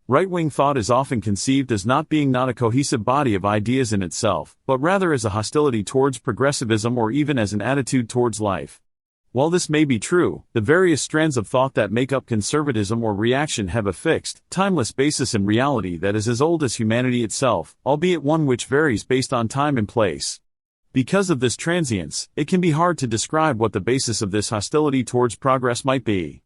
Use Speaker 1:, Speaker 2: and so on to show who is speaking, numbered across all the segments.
Speaker 1: Right-wing thought is often conceived as not being not a cohesive body of ideas in itself, but rather as a hostility towards progressivism or even as an attitude towards life. While this may be true, the various strands of thought that make up conservatism or reaction have a fixed, timeless basis in reality that is as old as humanity itself, albeit one which varies based on time and place. Because of this transience, it can be hard to describe what the basis of this hostility towards progress might be.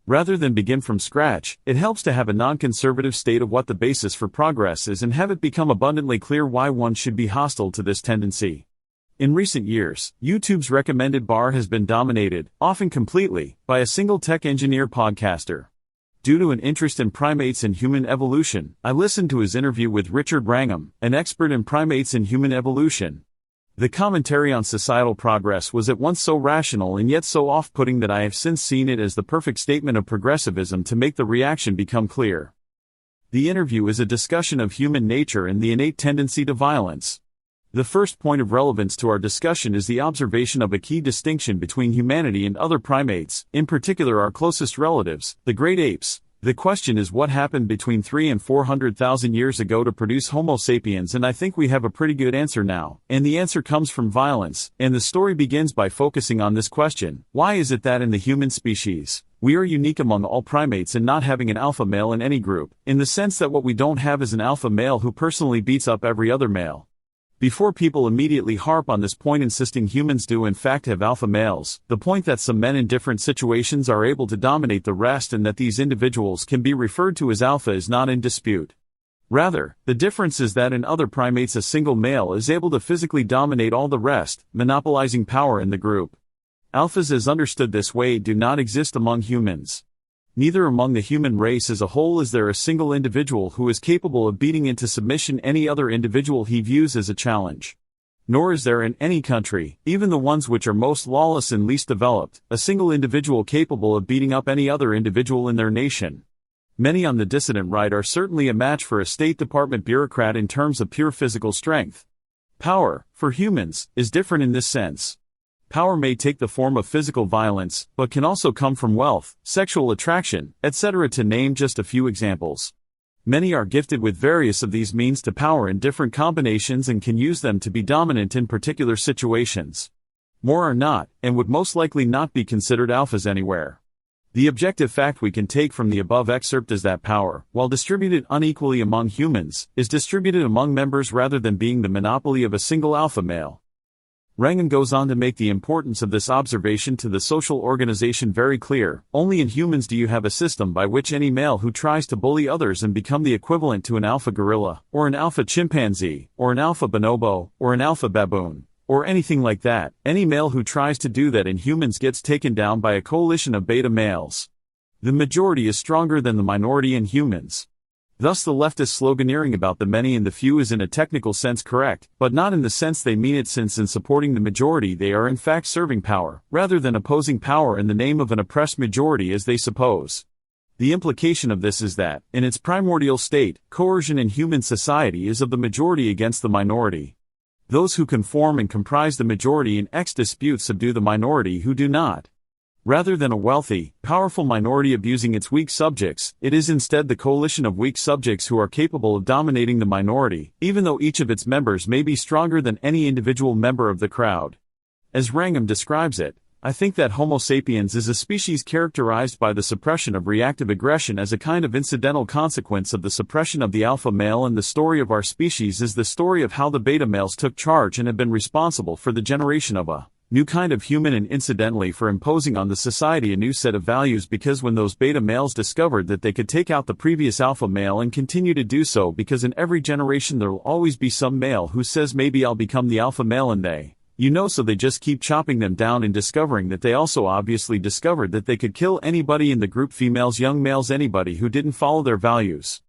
Speaker 1: Rather than begin from scratch, it helps to have a non-conservative state of what the basis for progress is and have it become abundantly clear why one should be hostile to this tendency. In recent years, YouTube's recommended bar has been dominated, often completely, by a single tech engineer podcaster. Due to an interest in primates and human evolution, I listened to his interview with Richard Wrangham, an expert in primates and human evolution. The commentary on societal progress was at once so rational and yet so off-putting that I have since seen it as the perfect statement of progressivism to make the reaction become clear. The interview is a discussion of human nature and the innate tendency to violence. The first point of relevance to our discussion is the observation of a key distinction between humanity and other primates, in particular our closest relatives, the great apes. The question is what happened between 300,000 and 400,000 years ago to produce Homo sapiens, and I think we have a pretty good answer now, and the answer comes from violence, and the story begins by focusing on this question: why is it that in the human species, we are unique among all primates in not having an alpha male in any group, in the sense that what we don't have is an alpha male who personally beats up every other male? Before people immediately harp on this point insisting humans do in fact have alpha males, the point that some men in different situations are able to dominate the rest and that these individuals can be referred to as alpha is not in dispute. Rather, the difference is that in other primates a single male is able to physically dominate all the rest, monopolizing power in the group. Alphas as understood this way do not exist among humans. Neither among the human race as a whole is there a single individual who is capable of beating into submission any other individual he views as a challenge. Nor is there in any country, even the ones which are most lawless and least developed, a single individual capable of beating up any other individual in their nation. Many on the dissident right are certainly a match for a State Department bureaucrat in terms of pure physical strength. Power, for humans, is different in this sense. Power may take the form of physical violence, but can also come from wealth, sexual attraction, etc., to name just a few examples. Many are gifted with various of these means to power in different combinations and can use them to be dominant in particular situations. More are not, and would most likely not be considered alphas anywhere. The objective fact we can take from the above excerpt is that power, while distributed unequally among humans, is distributed among members rather than being the monopoly of a single alpha male. Wrangham goes on to make the importance of this observation to the social organization very clear. Only in humans do you have a system by which any male who tries to bully others and become the equivalent to an alpha gorilla, or an alpha chimpanzee, or an alpha bonobo, or an alpha baboon, or anything like that, any male who tries to do that in humans gets taken down by a coalition of beta males. The majority is stronger than the minority in humans. Thus the leftist sloganeering about the many and the few is in a technical sense correct, but not in the sense they mean it, since in supporting the majority they are in fact serving power, rather than opposing power in the name of an oppressed majority as they suppose. The implication of this is that, in its primordial state, coercion in human society is of the majority against the minority. Those who conform and comprise the majority in X dispute subdue the minority who do not. Rather than a wealthy, powerful minority abusing its weak subjects, it is instead the coalition of weak subjects who are capable of dominating the minority, even though each of its members may be stronger than any individual member of the crowd. As Wrangham describes it, I think that Homo sapiens is a species characterized by the suppression of reactive aggression as a kind of incidental consequence of the suppression of the alpha male, and the story of our species is the story of how the beta males took charge and have been responsible for the generation of a new kind of human, and incidentally for imposing on the society a new set of values, because when those beta males discovered that they could take out the previous alpha male and continue to do so, because in every generation there will always be some male who says maybe I'll become the alpha male, and so they just keep chopping them down, and discovering that they also obviously discovered that they could kill anybody in the group, females, young males, anybody who didn't follow their values.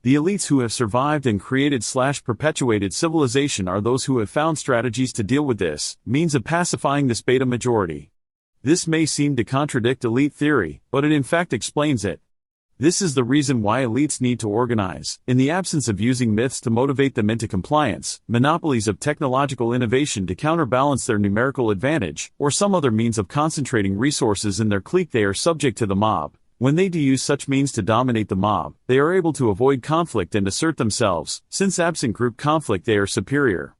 Speaker 1: The elites who have survived and created/perpetuated civilization are those who have found strategies to deal with this, means of pacifying this beta majority. This may seem to contradict elite theory, but it in fact explains it. This is the reason why elites need to organize, in the absence of using myths to motivate them into compliance, monopolies of technological innovation to counterbalance their numerical advantage, or some other means of concentrating resources in their clique. They are subject to the mob, When they do use such means to dominate the mob, they are able to avoid conflict and assert themselves, since absent group conflict they are superior.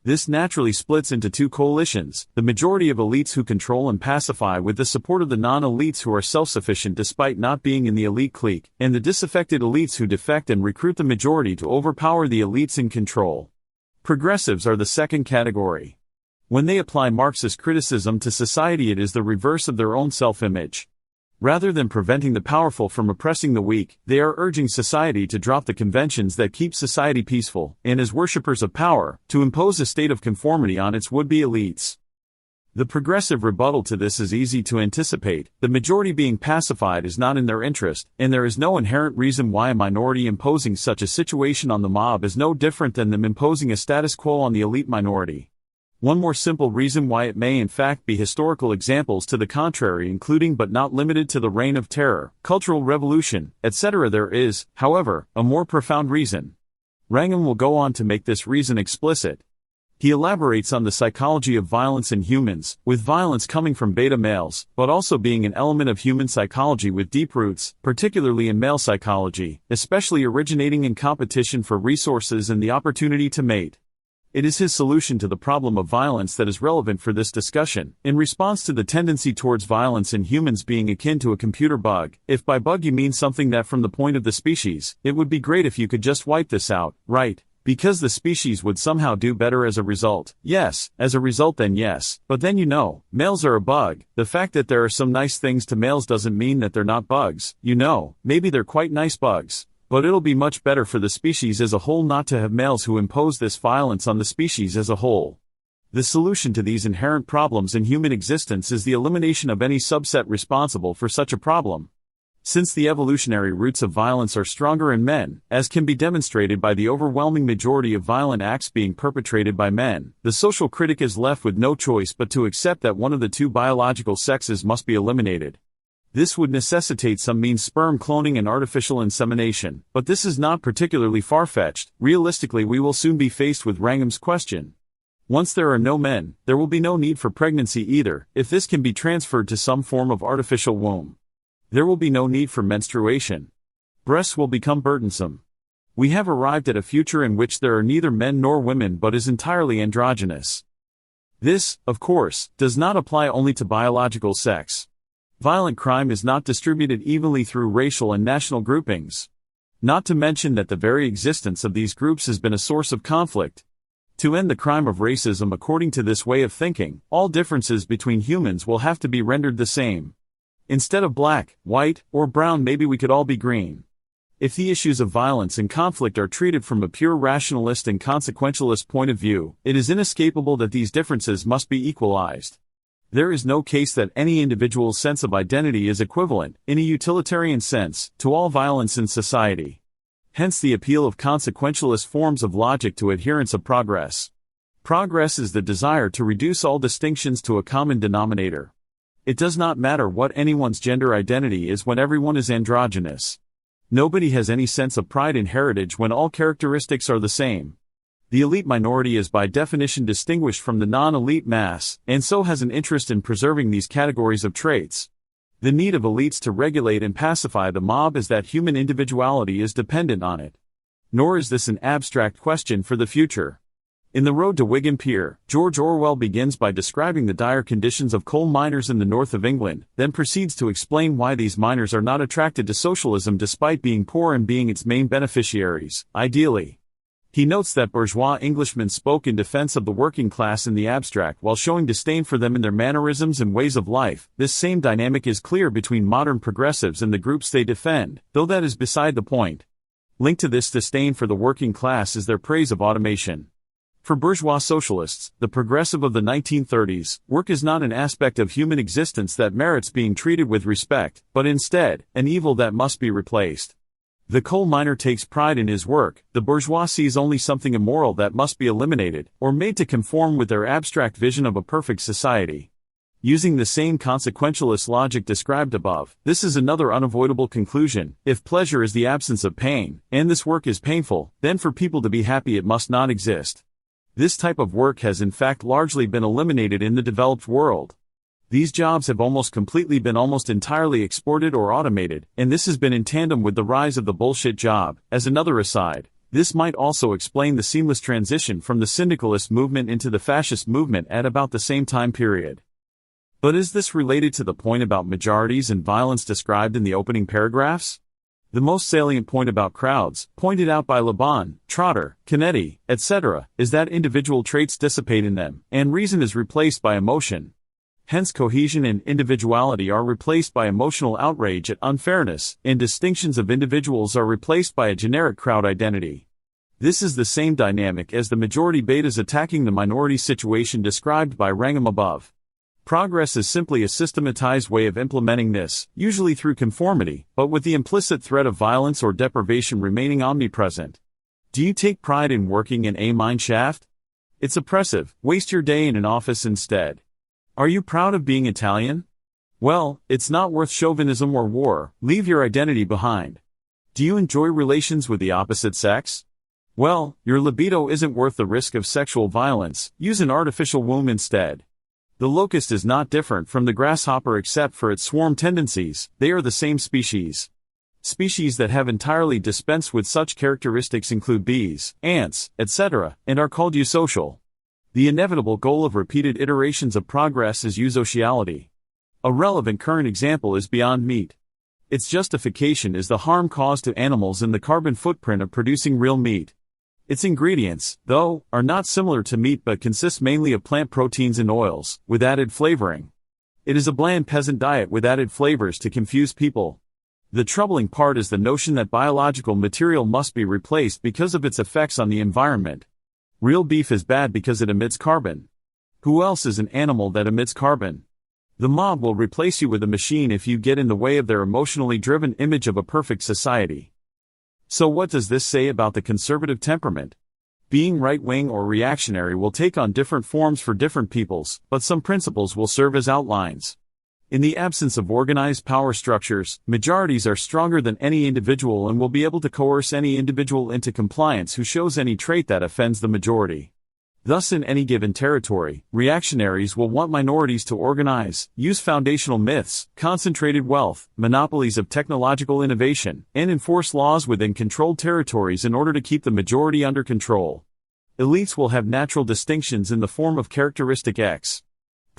Speaker 1: This naturally splits into two coalitions, the majority of elites who control and pacify with the support of the non-elites who are self-sufficient despite not being in the elite clique, and the disaffected elites who defect and recruit the majority to overpower the elites in control. Progressives are the second category. When they apply Marxist criticism to society, it is the reverse of their own self-image. Rather than preventing the powerful from oppressing the weak, they are urging society to drop the conventions that keep society peaceful, and as worshippers of power, to impose a state of conformity on its would-be elites. The progressive rebuttal to this is easy to anticipate. The majority being pacified is not in their interest, and there is no inherent reason why a minority imposing such a situation on the mob is no different than them imposing a status quo on the elite minority. One more simple reason why it may in fact be historical examples to the contrary, including but not limited to the Reign of Terror, Cultural Revolution, etc. There is, however, a more profound reason. Wrangham will go on to make this reason explicit. He elaborates on the psychology of violence in humans, with violence coming from beta males, but also being an element of human psychology with deep roots, particularly in male psychology, especially originating in competition for resources and the opportunity to mate. It is his solution to the problem of violence that is relevant for this discussion. In response to the tendency towards violence in humans being akin to a computer bug, if by bug you mean something that from the point of the species, it would be great if you could just wipe this out, right? Because the species would somehow do better as a result. Yes, as a result then yes, but then males are a bug. The fact that there are some nice things to males doesn't mean that they're not bugs. Maybe they're quite nice bugs. But it'll be much better for the species as a whole not to have males who impose this violence on the species as a whole. The solution to these inherent problems in human existence is the elimination of any subset responsible for such a problem. Since the evolutionary roots of violence are stronger in men, as can be demonstrated by the overwhelming majority of violent acts being perpetrated by men, the social critic is left with no choice but to accept that one of the two biological sexes must be eliminated. This would necessitate some means sperm cloning and artificial insemination, but this is not particularly far-fetched. Realistically, we will soon be faced with Wrangham's question. Once there are no men, there will be no need for pregnancy either, if this can be transferred to some form of artificial womb. There will be no need for menstruation. Breasts will become burdensome. We have arrived at a future in which there are neither men nor women but is entirely androgynous. This, of course, does not apply only to biological sex. Violent crime is not distributed evenly through racial and national groupings. Not to mention that the very existence of these groups has been a source of conflict. To end the crime of racism according to this way of thinking, all differences between humans will have to be rendered the same. Instead of black, white, or brown, maybe we could all be green. If the issues of violence and conflict are treated from a pure rationalist and consequentialist point of view, it is inescapable that these differences must be equalized. There is no case that any individual's sense of identity is equivalent, in a utilitarian sense, to all violence in society. Hence the appeal of consequentialist forms of logic to adherents of progress. Progress is the desire to reduce all distinctions to a common denominator. It does not matter what anyone's gender identity is when everyone is androgynous. Nobody has any sense of pride in heritage when all characteristics are the same. The elite minority is by definition distinguished from the non-elite mass, and so has an interest in preserving these categories of traits. The need of elites to regulate and pacify the mob is that human individuality is dependent on it. Nor is this an abstract question for the future. In The Road to Wigan Pier, George Orwell begins by describing the dire conditions of coal miners in the north of England, then proceeds to explain why these miners are not attracted to socialism despite being poor and being its main beneficiaries, ideally. He notes that bourgeois Englishmen spoke in defense of the working class in the abstract while showing disdain for them in their mannerisms and ways of life. This same dynamic is clear between modern progressives and the groups they defend, though that is beside the point. Linked to this disdain for the working class is their praise of automation. For bourgeois socialists, the progressive of the 1930s, work is not an aspect of human existence that merits being treated with respect, but instead, an evil that must be replaced. The coal miner takes pride in his work, the bourgeois sees only something immoral that must be eliminated, or made to conform with their abstract vision of a perfect society. Using the same consequentialist logic described above, this is another unavoidable conclusion. If pleasure is the absence of pain, and this work is painful, then for people to be happy it must not exist. This type of work has in fact largely been eliminated in the developed world. These jobs have almost completely been almost entirely exported or automated, and this has been in tandem with the rise of the bullshit job. As another aside, this might also explain the seamless transition from the syndicalist movement into the fascist movement at about the same time period. But is this related to the point about majorities and violence described in the opening paragraphs? The most salient point about crowds, pointed out by Laban, Trotter, Canetti, etc., is that individual traits dissipate in them, and reason is replaced by emotion. Hence cohesion and individuality are replaced by emotional outrage at unfairness, and distinctions of individuals are replaced by a generic crowd identity. This is the same dynamic as the majority betas attacking the minority situation described by Wrangham above. Progress is simply a systematized way of implementing this, usually through conformity, but with the implicit threat of violence or deprivation remaining omnipresent. Do you take pride in working in a mine shaft? It's oppressive. Waste your day in an office instead. Are you proud of being Italian? Well, it's not worth chauvinism or war. Leave your identity behind. Do you enjoy relations with the opposite sex? Well, your libido isn't worth the risk of sexual violence. Use an artificial womb instead. The locust is not different from the grasshopper except for its swarm tendencies. They are the same species. Species that have entirely dispensed with such characteristics include bees, ants, etc., and are called eusocial. The inevitable goal of repeated iterations of progress is eusociality. A relevant current example is Beyond Meat. Its justification is the harm caused to animals and the carbon footprint of producing real meat. Its ingredients, though, are not similar to meat but consist mainly of plant proteins and oils, with added flavoring. It is a bland peasant diet with added flavors to confuse people. The troubling part is the notion that biological material must be replaced because of its effects on the environment. Real beef is bad because it emits carbon. Who else is an animal that emits carbon? The mob will replace you with a machine if you get in the way of their emotionally driven image of a perfect society. So what does this say about the conservative temperament? Being right-wing or reactionary will take on different forms for different peoples, but some principles will serve as outlines. In the absence of organized power structures, majorities are stronger than any individual and will be able to coerce any individual into compliance who shows any trait that offends the majority. Thus in any given territory, reactionaries will want minorities to organize, use foundational myths, concentrated wealth, monopolies of technological innovation, and enforce laws within controlled territories in order to keep the majority under control. Elites will have natural distinctions in the form of characteristic X.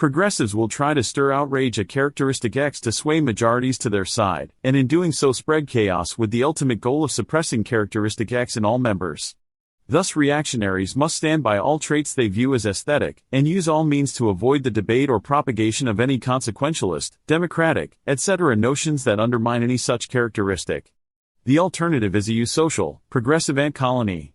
Speaker 1: Progressives will try to stir outrage at characteristic X to sway majorities to their side, and in doing so spread chaos with the ultimate goal of suppressing characteristic X in all members. Thus reactionaries must stand by all traits they view as aesthetic, and use all means to avoid the debate or propagation of any consequentialist, democratic, etc. notions that undermine any such characteristic. The alternative is a eusocial, progressive ant colony.